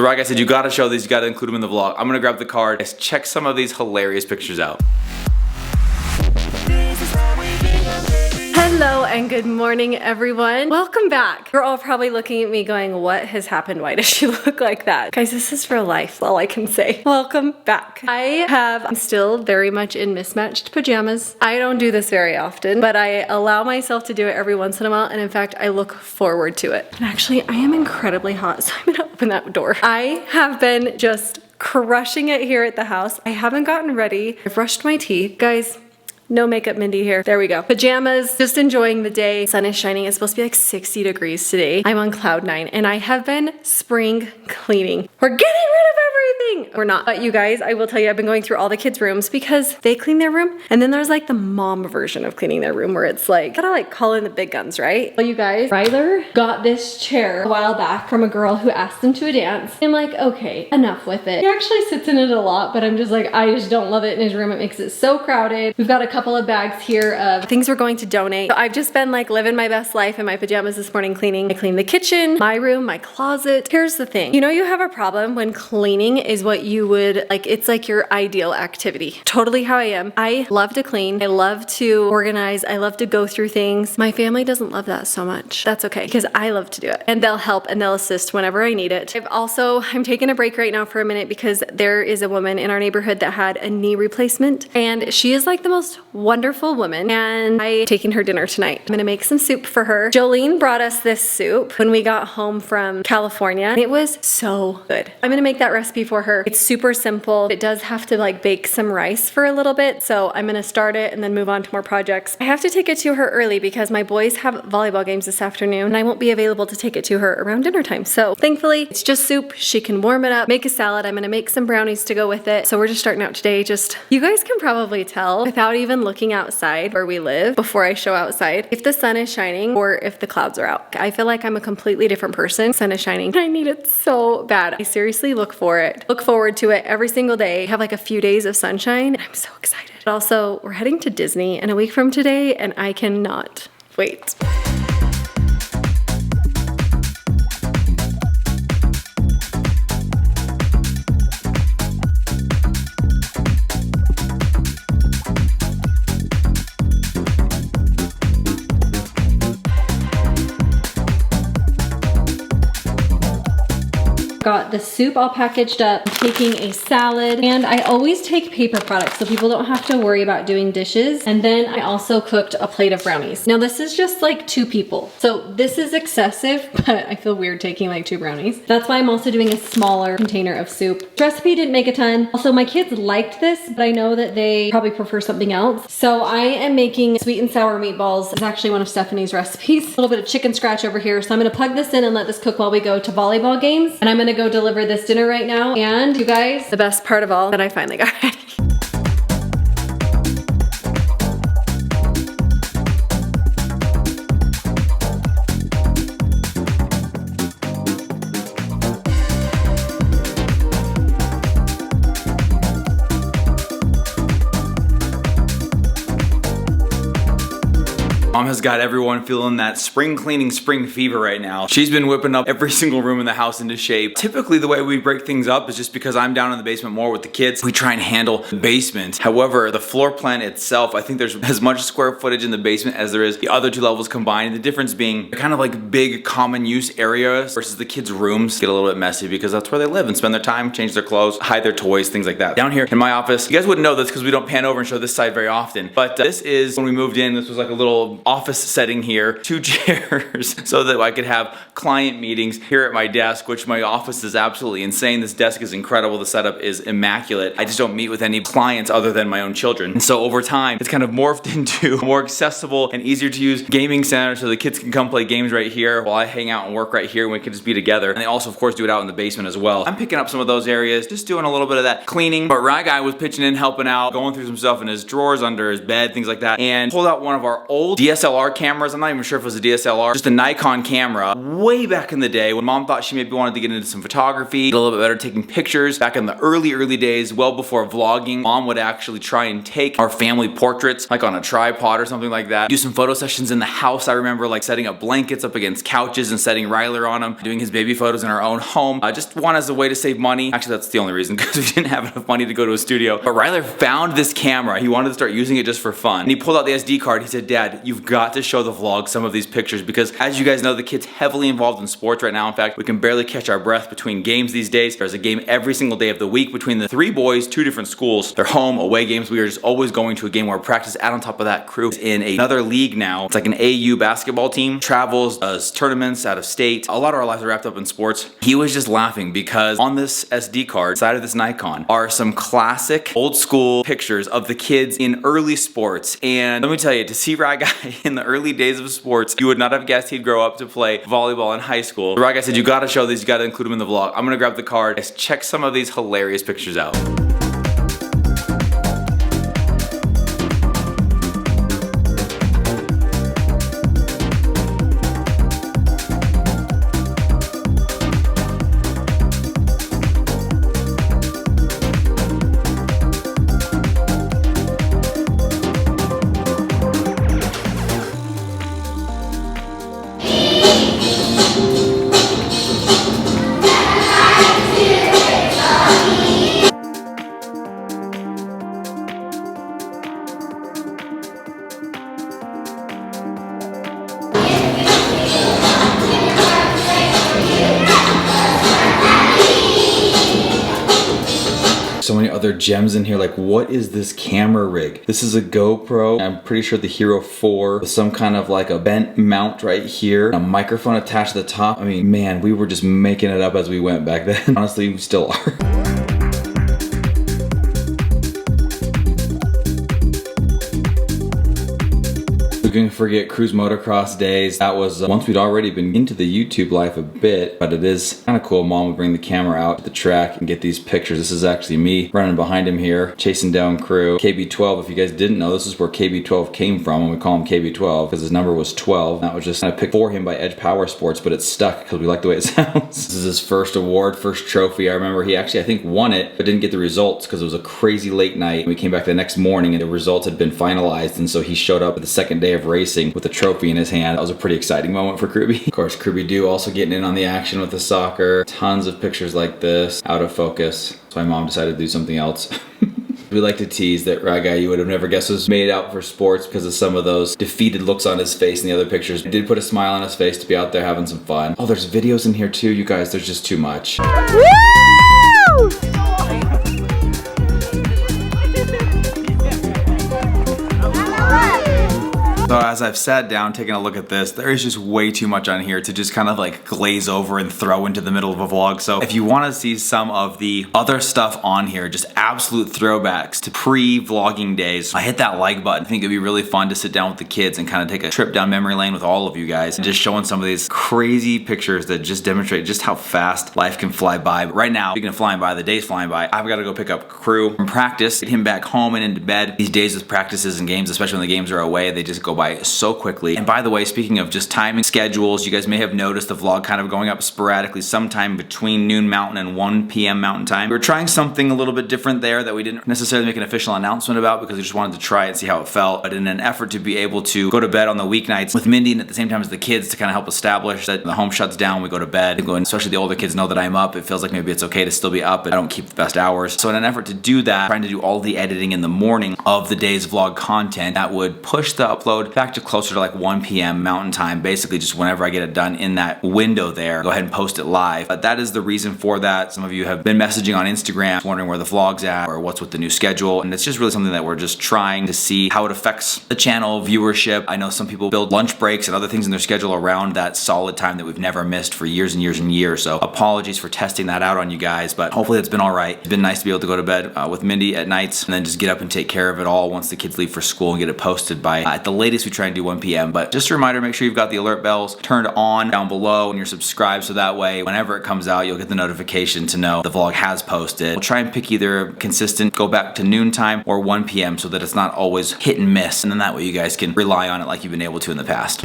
Right, I said you gotta show these, you gotta include them in the vlog. I'm gonna grab the card. Let's check some of these hilarious pictures out. Hello and good morning, everyone. Welcome back. You're all probably looking at me going, what has happened? Why does she look like that? Guys, this is real life, all I can say. Welcome back. I'm still very much in mismatched pajamas. I don't do this very often, but I allow myself to do it every once in a while. And in fact, I look forward to it. And actually, I am incredibly hot, so I'm gonna open that door. I have been just crushing it here at the house. I haven't gotten ready. I've brushed my teeth. Guys, no makeup Mindy here. There we go. Pajamas, just enjoying the day. Sun is shining. It's supposed to be like 60 degrees today. I'm on cloud 9 and I have been spring cleaning. We're getting rid of everything. We're not. But you guys, I will tell you, I've been going through all the kids' rooms because they clean their room. And then there's like the mom version of cleaning their room where it's like, gotta like call in the big guns, right? Well, you guys, Ryler got this chair a while back from a girl who asked him to a dance. I'm like, okay, enough with it. He actually sits in it a lot, but I'm just like, I just don't love it in his room. It makes it so crowded. We've got a couple of bags here of things we're going to donate. So I've just been like living my best life in my pajamas this morning cleaning. I cleaned the kitchen, my room, my closet. Here's the thing. You know you have a problem when cleaning is what you would like, it's like your ideal activity. Totally how I am. I love to clean. I love to organize. I love to go through things. My family doesn't love that so much. That's okay because I love to do it and they'll help and they'll assist whenever I need it. I'm taking a break right now for a minute because there is a woman in our neighborhood that had a knee replacement and she is like the most wonderful woman and I'm taking her dinner tonight. I'm gonna make some soup for her. Jolene brought us this soup when we got home from California and it was so good. I'm gonna make that recipe for her. It's super simple. It does have to like bake some rice for a little bit, so I'm gonna start it and then move on to more projects. I have to take it to her early because my boys have volleyball games this afternoon and I won't be available to take it to her around dinner time. So thankfully it's just soup. She can warm it up, make a salad. I'm gonna make some brownies to go with it. So we're just starting out today. You guys can probably tell without even looking outside where we live before I show outside if the sun is shining or if the clouds are out. I feel like I'm a completely different person. Sun is shining. I need it so bad. I seriously look forward to it every single day. I have like a few days of sunshine and I'm so excited. But also we're heading to Disney in a week from today and I cannot wait. Got the soup all packaged up, I'm taking a salad, and I always take paper products so people don't have to worry about doing dishes. And then I also cooked a plate of brownies. Now this is just like 2 people. So this is excessive, but I feel weird taking like 2 brownies. That's why I'm also doing a smaller container of soup. The recipe didn't make a ton. Also my kids liked this, but I know that they probably prefer something else. So I am making sweet and sour meatballs. It's actually one of Stephanie's recipes. A little bit of chicken scratch over here. So I'm gonna plug this in and let this cook while we go to volleyball games. And I'm gonna go deliver this dinner right now. And you guys, the best part of all, that I finally got ready. Mom has got everyone feeling that spring cleaning, spring fever right now. She's been whipping up every single room in the house into shape. Typically the way we break things up is just because I'm down in the basement more with the kids. We try and handle the basement. However, the floor plan itself, I think there's as much square footage in the basement as there is the other 2 levels combined. The difference being kind of like big common use areas versus the kids' rooms get a little bit messy because that's where they live and spend their time, change their clothes, hide their toys, things like that. Down here in my office, you guys wouldn't know this because we don't pan over and show this side very often, but this is when we moved in. This was like a little office setting here, 2 chairs so that I could have client meetings here at my desk, which my office is absolutely insane. This desk is incredible. The setup is immaculate. I just don't meet with any clients other than my own children. And so over time, it's kind of morphed into a more accessible and easier to use gaming center so the kids can come play games right here while I hang out and work right here and we can just be together. And they also, of course, do it out in the basement as well. I'm picking up some of those areas, just doing a little bit of that cleaning. But Rye Guy was pitching in, helping out, going through some stuff in his drawers, under his bed, things like that, and pulled out one of our old DSLR cameras. I'm not even sure if it was a DSLR, just a Nikon camera way back in the day when mom thought she maybe wanted to get into some photography, get a little bit better taking pictures. Back in the early days, well before vlogging, mom would actually try and take our family portraits like on a tripod or something like that. Do some photo sessions in the house. I remember like setting up blankets up against couches and setting Ryler on them, doing his baby photos in our own home. Just one as a way to save money. Actually, that's the only reason, because we didn't have enough money to go to a studio. But Ryler found this camera. He wanted to start using it just for fun. And he pulled out the SD card. He said, Dad, you've got to show the vlog some of these pictures, because as you guys know, the kid's heavily involved in sports right now. In fact, we can barely catch our breath between games these days. There's a game every single day of the week between the 3 boys, 2 different schools. They're home, away games. We are just always going to a game where practice. Add on top of that, crew is in another league now. It's like an AU basketball team. Travels, does tournaments out of state. A lot of our lives are wrapped up in sports. He was just laughing because on this SD card, inside of this Nikon, are some classic old school pictures of the kids in early sports. And let me tell you, to see Rye Guy in the early days of sports, you would not have guessed he'd grow up to play volleyball in high school. Rye Guy said, you gotta show these, you gotta include them in the vlog. I'm gonna grab the card. Let's check some of these hilarious pictures out. So many other gems in here. Like, what is this camera rig? This is a GoPro. I'm pretty sure the Hero 4 with some kind of like a bent mount right here, a microphone attached to the top. I mean, man, we were just making it up as we went back then. Honestly, we still are. We can forget Cruise Motocross days. That was once we'd already been into the YouTube life a bit, but it is kind of cool. Mom would bring the camera out to the track and get these pictures. This is actually me running behind him here, chasing down crew. KB12, if you guys didn't know, this is where KB12 came from, and we call him KB12 because his number was 12. That was just kind of picked for him by Edge Power Sports, but it's stuck because we like the way it sounds. This is his first award, first trophy. I remember he actually, I think, won it, but didn't get the results because it was a crazy late night. We came back the next morning and the results had been finalized, and so he showed up at the second day of racing with a trophy in his hand. That was a pretty exciting moment for Kirby. Of course, Kirby Doo also getting in on the action with the soccer. Tons of pictures like this, out of focus. So my mom decided to do something else. We like to tease that Rye Guy, you would have never guessed, was made out for sports because of some of those defeated looks on his face in the other pictures. He did put a smile on his face to be out there having some fun. Oh, there's videos in here too, you guys. There's just too much. Woo! So as I've sat down taking a look at this, there is just way too much on here to just kind of like glaze over and throw into the middle of a vlog. So if you want to see some of the other stuff on here, just absolute throwbacks to pre-vlogging days, I hit that like button. I think it'd be really fun to sit down with the kids and kind of take a trip down memory lane with all of you guys and just showing some of these crazy pictures that just demonstrate just how fast life can fly by. But right now, speaking of flying by, the day's flying by. I've got to go pick up crew from practice, get him back home and into bed. These days with practices and games, especially when the games are away, they just go by so quickly. And by the way, speaking of just timing schedules, you guys may have noticed the vlog kind of going up sporadically sometime between noon Mountain and 1 p.m. Mountain time. We were trying something a little bit different there that we didn't necessarily make an official announcement about because we just wanted to try it and see how it felt. But in an effort to be able to go to bed on the weeknights with Mindy and at the same time as the kids to kind of help establish that the home shuts down, we go to bed. And especially the older kids know that I'm up. It feels like maybe it's okay to still be up, but I don't keep the best hours. So in an effort to do that, trying to do all the editing in the morning of the day's vlog content, that would push the upload back to closer to like 1 p.m. Mountain time, basically just whenever I get it done in that window there, go ahead and post it live. But that is the reason for that. Some of you have been messaging on Instagram wondering where the vlog's at or what's with the new schedule, and it's just really something that we're just trying to see how it affects the channel viewership. I know some people build lunch breaks and other things in their schedule around that solid time that we've never missed for years and years and years, so apologies for testing that out on you guys, but hopefully it's been all right. It's been nice to be able to go to bed with Mindy at nights and then just get up and take care of it all once the kids leave for school and get it posted by at the latest latest we try and do 1 p.m. But just a reminder, make sure you've got the alert bells turned on down below and you're subscribed, so that way whenever it comes out, you'll get the notification to know the vlog has posted. We'll try and pick either consistent, go back to noontime or 1 p.m. so that it's not always hit and miss, and then that way you guys can rely on it like you've been able to in the past.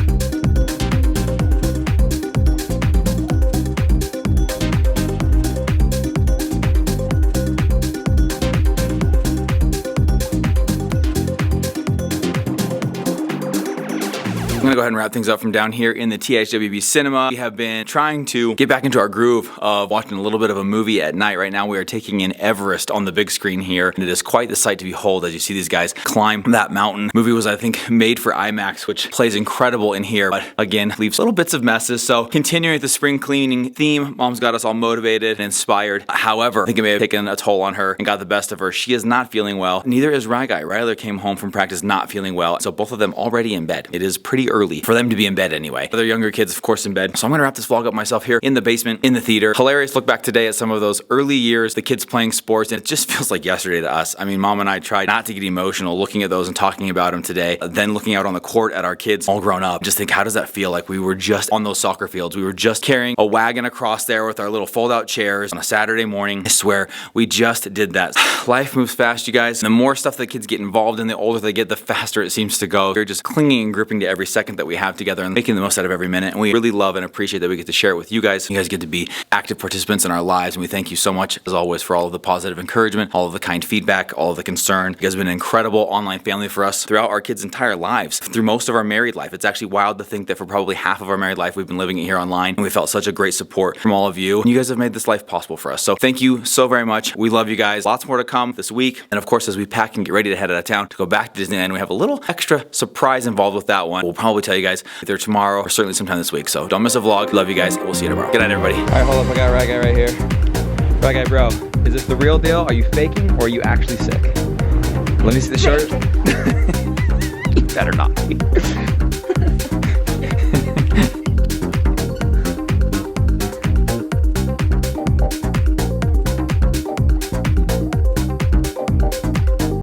I'm gonna go ahead and wrap things up from down here in the TIHWB cinema. We have been trying to get back into our groove of watching a little bit of a movie at night. Right now we are taking in Everest on the big screen here, and it is quite the sight to behold as you see these guys climb that mountain. The movie was, I think, made for IMAX, which plays incredible in here, but again, leaves little bits of messes. So continuing with the spring cleaning theme, Mom's got us all motivated and inspired. However, I think it may have taken a toll on her and got the best of her. She is not feeling well. Neither is Ryguy. Ryler came home from practice not feeling well, so both of them already in bed. It is pretty early for them to be in bed anyway. Other younger kids, of course, in bed. So I'm gonna wrap this vlog up myself here in the basement, in the theater. Hilarious look back today at some of those early years, the kids playing sports, and it just feels like yesterday to us. I mean, Mom and I tried not to get emotional looking at those and talking about them today. Then looking out on the court at our kids all grown up, just think, how does that feel like we were just on those soccer fields? We were just carrying a wagon across there with our little fold-out chairs on a Saturday morning. I swear, we just did that. Life moves fast, you guys. The more stuff the kids get involved in, the older they get, the faster it seems to go. We're just clinging and gripping to every second that we have together and making the most out of every minute. And we really love and appreciate that we get to share it with you guys. You guys get to be active participants in our lives, and we thank you so much, as always, for all of the positive encouragement, all of the kind feedback, all of the concern. You guys have been an incredible online family for us throughout our kids' entire lives, through most of our married life. It's actually wild to think that for probably half of our married life, we've been living it here online, and we felt such a great support from all of you. And you guys have made this life possible for us. So thank you so very much. We love you guys. Lots more to come this week. And of course, as we pack and get ready to head out of town to go back to Disneyland, we have a little extra surprise involved with that one. We'll probably tell you guys either tomorrow or certainly sometime this week. So don't miss a vlog. Love you guys. We'll see you tomorrow. Good night, everybody. All right, hold up. I got Ryguy right here. Ryguy, bro, is this the real deal? Are you faking or are you actually sick? Let me see the shirt. You better not be.